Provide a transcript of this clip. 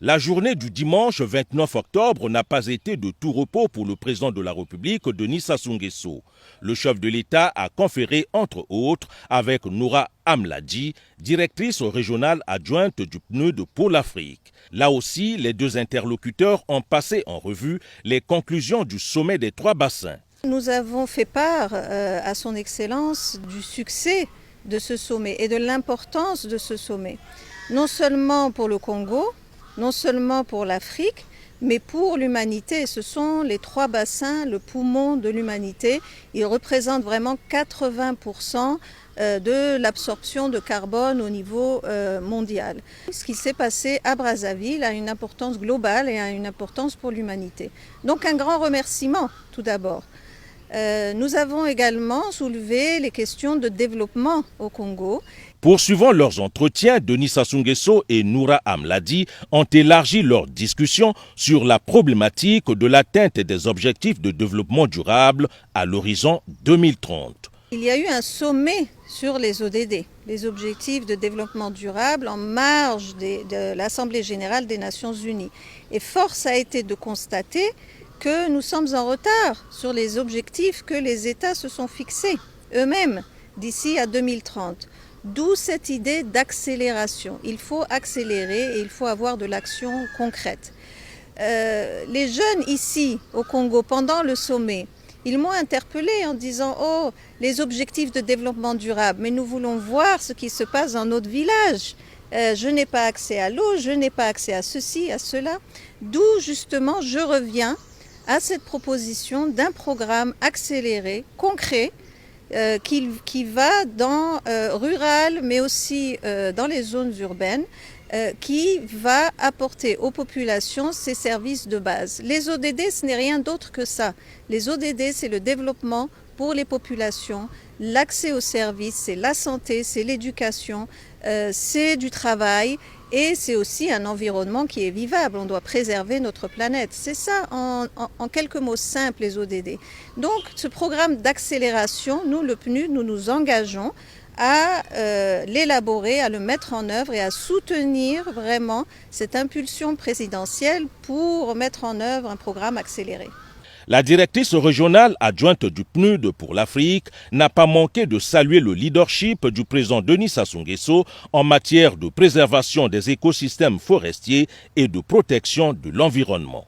La journée du dimanche 29 octobre n'a pas été de tout repos pour le président de la République, Denis Sassou Nguesso. Le chef de l'État a conféré, entre autres, avec Noura Amladi, directrice régionale adjointe du PNUD pour l'Afrique. Là aussi, les deux interlocuteurs ont passé en revue les conclusions du sommet des trois bassins. Nous avons fait part à son Excellence du succès de ce sommet et de l'importance de ce sommet, non seulement pour le Congo, non seulement pour l'Afrique, mais pour l'humanité. Ce sont les trois bassins, le poumon de l'humanité. Ils représentent vraiment 80% de l'absorption de carbone au niveau mondial. Ce qui s'est passé à Brazzaville a une importance globale et a une importance pour l'humanité. Donc un grand remerciement tout d'abord. Nous avons également soulevé les questions de développement au Congo. Poursuivant leurs entretiens, Denis Sassou Nguesso et Noura Amladi ont élargi leur discussion sur la problématique de l'atteinte des objectifs de développement durable à l'horizon 2030. Il y a eu un sommet sur les ODD, les objectifs de développement durable, en marge de l'Assemblée générale des Nations unies. Et force a été de constater que nous sommes en retard sur les objectifs que les États se sont fixés eux-mêmes d'ici à 2030. D'où cette idée d'accélération. Il faut accélérer et il faut avoir de l'action concrète. Les jeunes ici au Congo, pendant le sommet, ils m'ont interpellé en disant « Oh, les objectifs de développement durable, mais nous voulons voir ce qui se passe dans notre village. Je n'ai pas accès à l'eau, je n'ai pas accès à ceci, à cela. » D'où justement je reviens à cette proposition d'un programme accéléré, concret, qui va dans rural, mais aussi dans les zones urbaines, qui va apporter aux populations ces services de base. Les ODD, ce n'est rien d'autre que ça. Les ODD, c'est le développement pour les populations, l'accès aux services, c'est la santé, c'est l'éducation, c'est du travail. Et c'est aussi un environnement qui est vivable. On doit préserver notre planète. C'est ça, en quelques mots simples, les ODD. Donc, ce programme d'accélération, nous, le PNUD, nous nous engageons à l'élaborer, à le mettre en œuvre et à soutenir vraiment cette impulsion présidentielle pour mettre en œuvre un programme accéléré. La directrice régionale adjointe du PNUD pour l'Afrique n'a pas manqué de saluer le leadership du président Denis Sassou Nguesso en matière de préservation des écosystèmes forestiers et de protection de l'environnement.